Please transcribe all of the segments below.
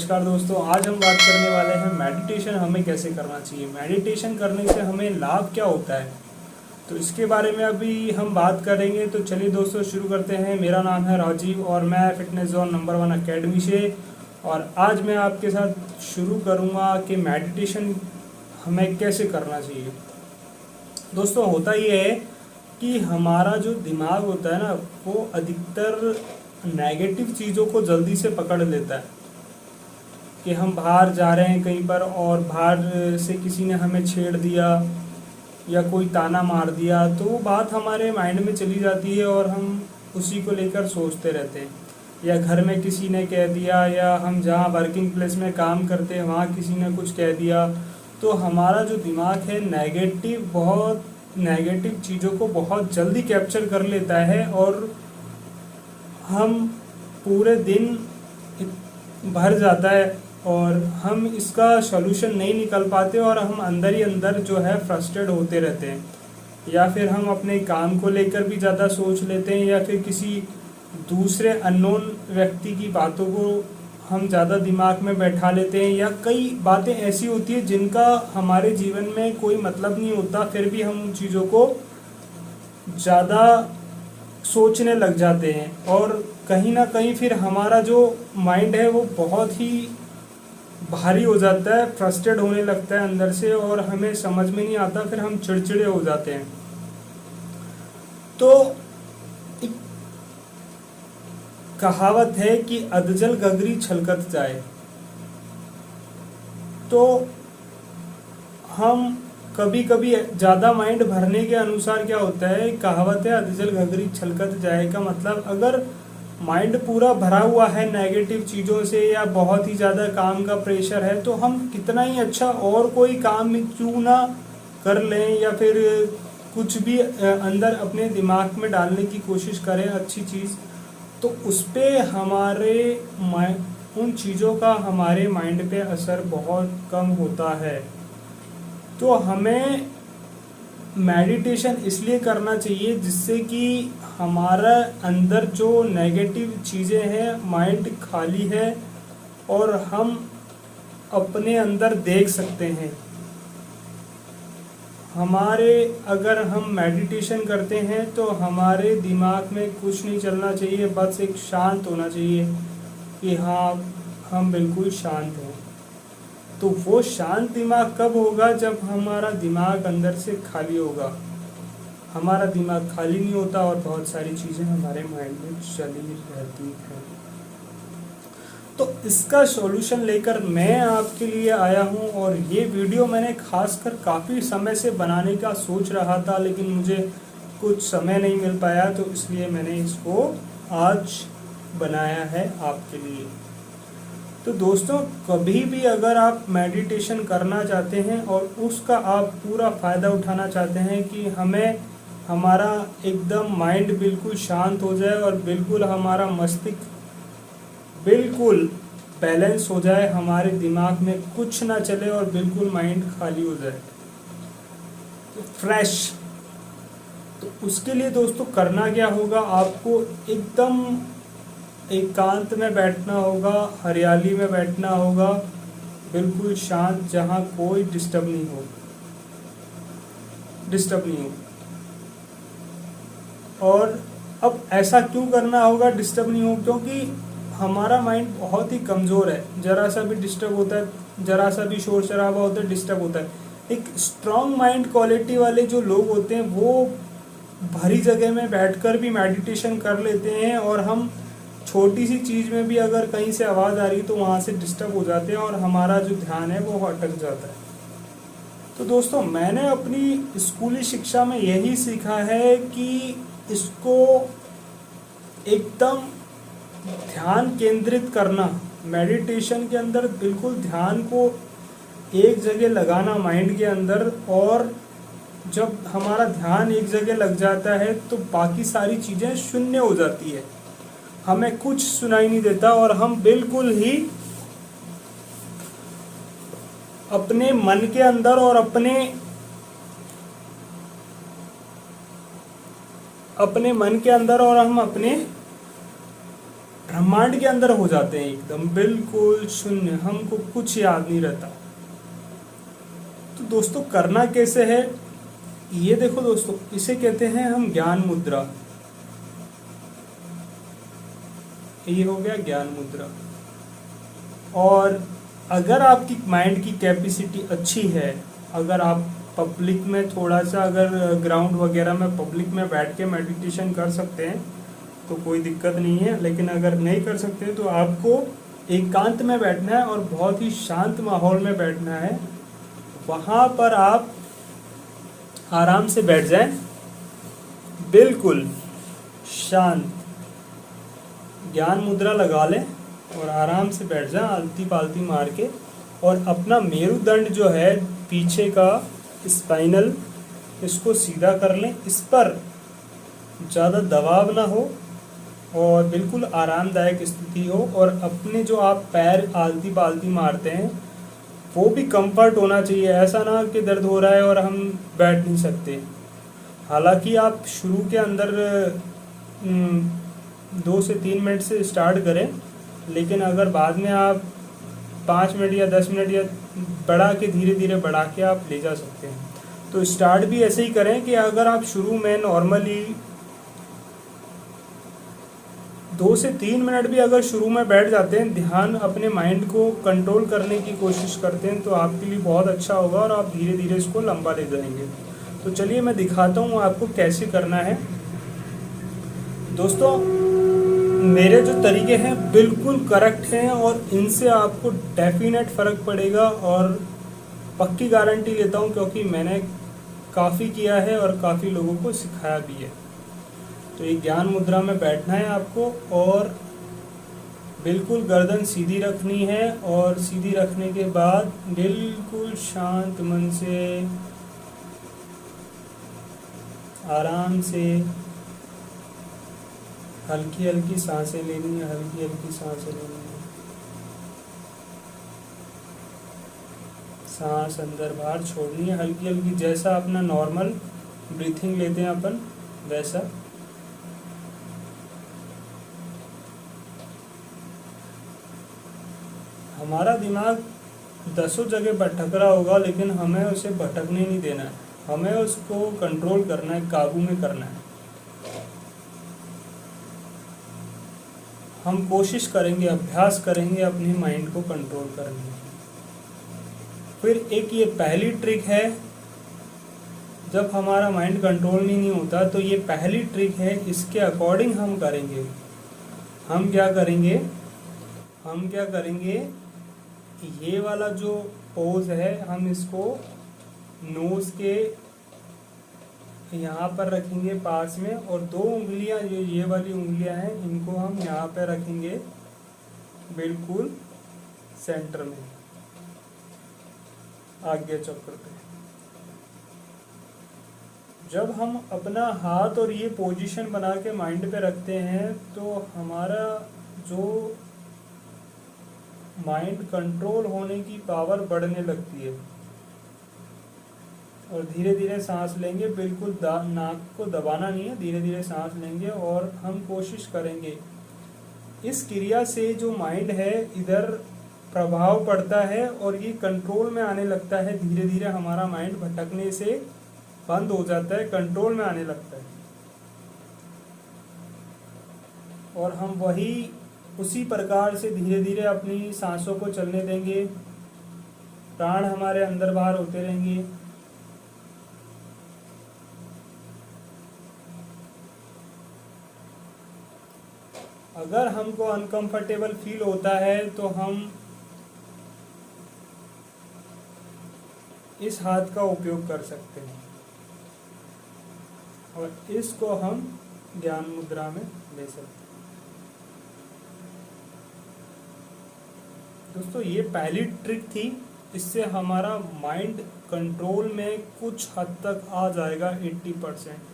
नमस्कार दोस्तों, आज हम बात करने वाले हैं मेडिटेशन हमें कैसे करना चाहिए। मेडिटेशन करने से हमें लाभ क्या होता है, तो इसके बारे में अभी हम बात करेंगे। तो चलिए दोस्तों शुरू करते हैं। मेरा नाम है राजीव और मैं फिटनेस जोन नंबर 1 अकेडमी से, और आज मैं आपके साथ शुरू करूंगा कि मेडिटेशन हमें कैसे करना चाहिए। दोस्तों होता ये है कि हमारा जो दिमाग होता है ना, वो अधिकतर नेगेटिव चीज़ों को जल्दी से पकड़ लेता है। कि हम बाहर जा रहे हैं कहीं पर और बाहर से किसी ने हमें छेड़ दिया या कोई ताना मार दिया, तो वो बात हमारे माइंड में चली जाती है और हम उसी को लेकर सोचते रहते हैं। या घर में किसी ने कह दिया, या हम जहाँ वर्किंग प्लेस में काम करते हैं वहाँ किसी ने कुछ कह दिया, तो हमारा जो दिमाग है बहुत नेगेटिव चीज़ों को बहुत जल्दी कैप्चर कर लेता है, और हम पूरे दिन भर जाता है और हम इसका सॉल्यूशन नहीं निकल पाते, और हम अंदर ही अंदर जो है फ्रस्ट्रेट होते रहते हैं। या फिर हम अपने काम को लेकर भी ज़्यादा सोच लेते हैं, या फिर किसी दूसरे अननोन व्यक्ति की बातों को हम ज़्यादा दिमाग में बैठा लेते हैं। या कई बातें ऐसी होती है जिनका हमारे जीवन में कोई मतलब नहीं होता, फिर भी हम उन चीज़ों को ज़्यादा सोचने लग जाते हैं, और कहीं ना कहीं फिर हमारा जो माइंड है वो बहुत ही भारी हो जाता है, फ्रस्ट्रेट होने लगता है अंदर से, और हमें समझ में नहीं आता, फिर हम चिड़चिड़े हो जाते हैं। तो एक कहावत है कि अधजल गगरी छलकत जाए। तो हम कभी कभी ज़्यादा माइंड भरने के अनुसार क्या होता है, कहावत है अधजल गगरी छलकत जाए का मतलब, अगर माइंड पूरा भरा हुआ है नेगेटिव चीज़ों से या बहुत ही ज़्यादा काम का प्रेशर है, तो हम कितना ही अच्छा और कोई काम क्यों ना कर लें, या फिर कुछ भी अंदर अपने दिमाग में डालने की कोशिश करें अच्छी चीज़, तो उस पर उन चीज़ों का हमारे माइंड पे असर बहुत कम होता है। तो हमें मेडिटेशन इसलिए करना चाहिए जिससे कि हमारा अंदर जो नेगेटिव चीज़ें हैं, माइंड खाली है और हम अपने अंदर देख सकते हैं। अगर हम मेडिटेशन करते हैं तो हमारे दिमाग में कुछ नहीं चलना चाहिए, बस एक शांत होना चाहिए कि हाँ हम बिल्कुल शांत हैं। तो वो शांत दिमाग कब होगा, जब हमारा दिमाग अंदर से खाली होगा। हमारा दिमाग खाली नहीं होता और बहुत सारी चीज़ें हमारे माइंड में चली रहती हैं। तो इसका सॉल्यूशन लेकर मैं आपके लिए आया हूँ, और ये वीडियो मैंने खासकर काफ़ी समय से बनाने का सोच रहा था, लेकिन मुझे कुछ समय नहीं मिल पाया, तो इसलिए मैंने इसको आज बनाया है आपके लिए। तो दोस्तों, कभी भी अगर आप मेडिटेशन करना चाहते हैं और उसका आप पूरा फ़ायदा उठाना चाहते हैं कि हमारा एकदम माइंड बिल्कुल शांत हो जाए और बिल्कुल हमारा मस्तिष्क बिल्कुल बैलेंस हो जाए, हमारे दिमाग में कुछ ना चले और बिल्कुल माइंड खाली हो जाए, तो फ्रेश, तो उसके लिए दोस्तों करना क्या होगा, आपको एकदम एकांत में बैठना होगा, हरियाली में बैठना होगा, बिल्कुल शांत, जहाँ कोई डिस्टर्ब नहीं हो। और अब ऐसा क्यों करना होगा डिस्टर्ब नहीं हो, क्योंकि हमारा माइंड बहुत ही कमज़ोर है। जरा सा भी डिस्टर्ब होता है, जरा सा भी शोर शराबा होता है, डिस्टर्ब होता है। एक स्ट्रॉन्ग माइंड क्वालिटी वाले जो लोग होते हैं वो भरी जगह में बैठकर भी मेडिटेशन कर लेते हैं, और हम छोटी सी चीज़ में भी अगर कहीं से आवाज़ आ रही तो वहाँ से डिस्टर्ब हो जाते हैं और हमारा जो ध्यान है वो अटक जाता है। तो दोस्तों, मैंने अपनी स्कूली शिक्षा में यही सीखा है कि इसको एकदम ध्यान केंद्रित करना, मेडिटेशन के अंदर बिल्कुल ध्यान को एक जगह लगाना माइंड के अंदर, और जब हमारा ध्यान एक जगह लग जाता है तो बाकी सारी चीज़ें शून्य हो जाती है, हमें कुछ सुनाई नहीं देता, और हम बिल्कुल ही अपने मन के अंदर और अपने मन के अंदर और हम अपने ब्रह्मांड के अंदर हो जाते हैं, एकदम बिल्कुल शून्य, हमको कुछ याद नहीं रहता। तो दोस्तों करना कैसे है, ये देखो दोस्तों, इसे कहते हैं हम ज्ञान मुद्रा। ये हो गया ज्ञान मुद्रा। और अगर आपकी माइंड की कैपेसिटी अच्छी है, अगर आप पब्लिक में थोड़ा सा, अगर ग्राउंड वगैरह में पब्लिक में बैठ के मेडिटेशन कर सकते हैं तो कोई दिक्कत नहीं है। लेकिन अगर नहीं कर सकते तो आपको एकांत में बैठना है और बहुत ही शांत माहौल में बैठना है। वहाँ पर आप आराम से बैठ जाएं, बिल्कुल शांत, ज्ञान मुद्रा लगा लें और आराम से बैठ जाएं आलती पालती मार के। और अपना मेरुदंड जो है पीछे का स्पाइनल, इसको सीधा कर लें, इस पर ज़्यादा दबाव ना हो और बिल्कुल आरामदायक स्थिति हो। और अपने जो आप पैर आलती पालती मारते हैं वो भी कंफर्ट होना चाहिए, ऐसा ना कि दर्द हो रहा है और हम बैठ नहीं सकते। हालांकि आप शुरू के अंदर 2 से 3 मिनट से स्टार्ट करें, लेकिन अगर बाद में आप 5 मिनट या 10 मिनट या बढ़ा के, धीरे धीरे बढ़ा के आप ले जा सकते हैं। तो स्टार्ट भी ऐसे ही करें कि अगर आप शुरू में नॉर्मली 2 से 3 मिनट भी अगर शुरू में बैठ जाते हैं, ध्यान अपने माइंड को कंट्रोल करने की कोशिश करते हैं, तो आपके लिए बहुत अच्छा होगा और आप धीरे धीरे इसको लंबा ले जाएंगे। तो चलिए मैं दिखाता हूँ आपको कैसे करना है। दोस्तों मेरे जो तरीके हैं बिल्कुल करेक्ट हैं और इनसे आपको डेफिनेट फ़र्क पड़ेगा, और पक्की गारंटी लेता हूँ क्योंकि मैंने काफ़ी किया है और काफ़ी लोगों को सिखाया भी है। तो एक ज्ञान मुद्रा में बैठना है आपको और बिल्कुल गर्दन सीधी रखनी है, और सीधी रखने के बाद बिल्कुल शांत मन से आराम से हल्की हल्की सांसें लेनी है, हल्की हल्की सांसें लेनी है। सांस अंदर बाहर छोड़नी है हल्की हल्की, जैसा अपना नॉर्मल ब्रीथिंग लेते हैं अपन वैसा। हमारा दिमाग 10 जगह भटक रहा होगा, लेकिन हमें उसे भटकने नहीं देना है, हमें उसको कंट्रोल करना है, काबू में करना है। हम कोशिश करेंगे, अभ्यास करेंगे अपनी माइंड को कंट्रोल करने की। फिर एक ये पहली ट्रिक है, जब हमारा माइंड कंट्रोल नहीं होता तो ये पहली ट्रिक है, इसके अकॉर्डिंग हम करेंगे। हम क्या करेंगे, ये वाला जो पोज है हम इसको नोज के यहाँ पर रखेंगे पास में, और 2 उंगलियां जो ये वाली उंगलियां हैं इनको हम यहाँ पे रखेंगे बिल्कुल सेंटर में, आज्ञा चक्र पे। जब हम अपना हाथ और ये पोजीशन बना के माइंड पे रखते हैं तो हमारा जो माइंड कंट्रोल होने की पावर बढ़ने लगती है। और धीरे धीरे सांस लेंगे, बिल्कुल नाक को दबाना नहीं है, धीरे धीरे सांस लेंगे। और हम कोशिश करेंगे, इस क्रिया से जो माइंड है इधर प्रभाव पड़ता है और ये कंट्रोल में आने लगता है। धीरे धीरे हमारा माइंड भटकने से बंद हो जाता है, कंट्रोल में आने लगता है। और हम उसी प्रकार से धीरे धीरे अपनी सांसों को चलने देंगे, प्राण हमारे अंदर बाहर होते रहेंगे। अगर हमको अनकंफर्टेबल फील होता है तो हम इस हाथ का उपयोग कर सकते हैं और इसको हम ज्ञान मुद्रा में ले सकते हैं। दोस्तों ये पहली ट्रिक थी, इससे हमारा माइंड कंट्रोल में कुछ हद तक आ जाएगा, 80%।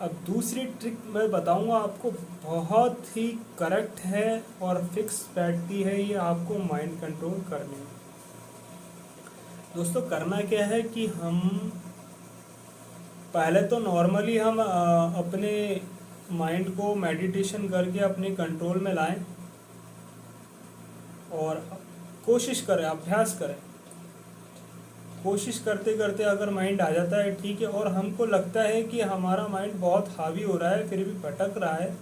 अब दूसरी ट्रिक मैं बताऊंगा आपको, बहुत ही करेक्ट है और फिक्स बैठती है ये आपको माइंड कंट्रोल करने में। दोस्तों करना क्या है कि हम पहले तो नॉर्मली हम अपने माइंड को मेडिटेशन करके अपने कंट्रोल में लाएं और कोशिश करें, अभ्यास करें। कोशिश करते करते अगर माइंड आ जाता है ठीक है, और हमको लगता है कि हमारा माइंड बहुत हावी हो रहा है फिर भी भटक रहा है,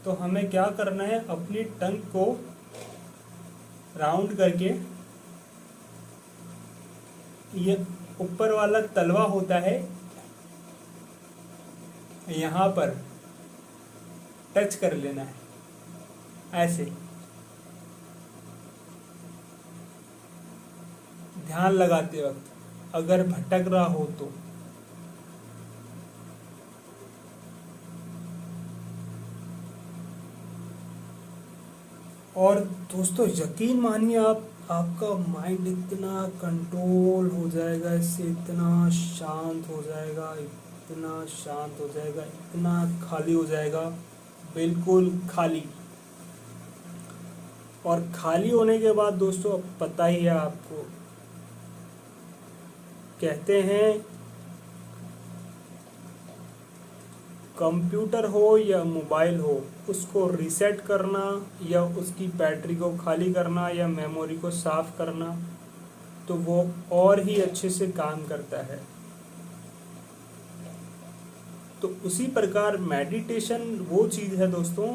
तो हमें क्या करना है, अपनी टंग को राउंड करके, ये ऊपर वाला तलवा होता है यहाँ पर टच कर लेना है ऐसे, ध्यान लगाते वक्त अगर भटक रहा हो तो। और दोस्तों यकीन मानिए, आपका माइंड इतना कंट्रोल हो जाएगा इससे, इतना शांत हो जाएगा, इतना शांत हो जाएगा, इतना खाली हो जाएगा, बिल्कुल खाली। और खाली होने के बाद दोस्तों अब पता ही है आपको, कहते हैं कंप्यूटर हो या मोबाइल हो, उसको रीसेट करना या उसकी बैटरी को खाली करना या मेमोरी को साफ करना, तो वो और ही अच्छे से काम करता है। तो उसी प्रकार मेडिटेशन वो चीज़ है दोस्तों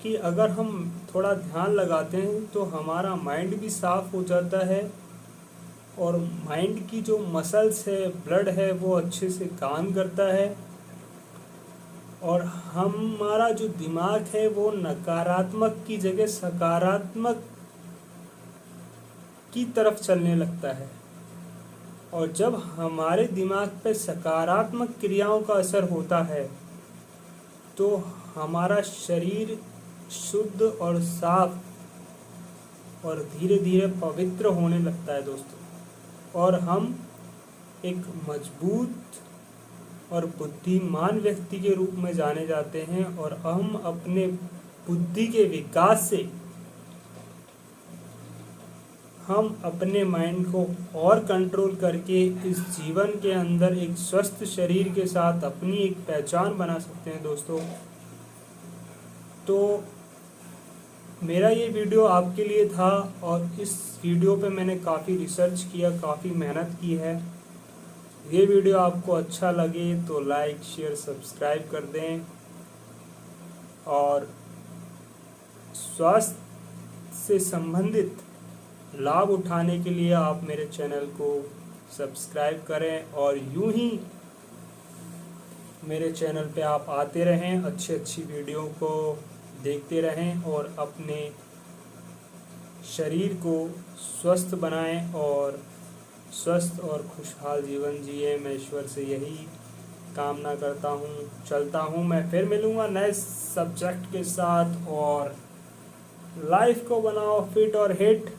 कि अगर हम थोड़ा ध्यान लगाते हैं तो हमारा माइंड भी साफ हो जाता है, और माइंड की जो मसल्स है, ब्लड है, वो अच्छे से काम करता है, और हमारा जो दिमाग है वो नकारात्मक की जगह सकारात्मक की तरफ चलने लगता है। और जब हमारे दिमाग पे सकारात्मक क्रियाओं का असर होता है तो हमारा शरीर शुद्ध और साफ और धीरे धीरे पवित्र होने लगता है दोस्तों, और हम एक मजबूत और बुद्धिमान व्यक्ति के रूप में जाने जाते हैं, और हम अपने बुद्धि के विकास से हम अपने माइंड को और कंट्रोल करके इस जीवन के अंदर एक स्वस्थ शरीर के साथ अपनी एक पहचान बना सकते हैं दोस्तों। तो मेरा ये वीडियो आपके लिए था, और इस वीडियो पे मैंने काफ़ी रिसर्च किया, काफ़ी मेहनत की है। ये वीडियो आपको अच्छा लगे तो लाइक, शेयर, सब्सक्राइब कर दें, और स्वास्थ्य से संबंधित लाभ उठाने के लिए आप मेरे चैनल को सब्सक्राइब करें, और यूं ही मेरे चैनल पे आप आते रहें, अच्छी वीडियो को देखते रहें, और अपने शरीर को स्वस्थ बनाएं और स्वस्थ और खुशहाल जीवन जिए। मैं ईश्वर से यही कामना करता हूँ। चलता हूँ, मैं फिर मिलूँगा नए सब्जेक्ट के साथ, और लाइफ को बनाओ फिट और हिट।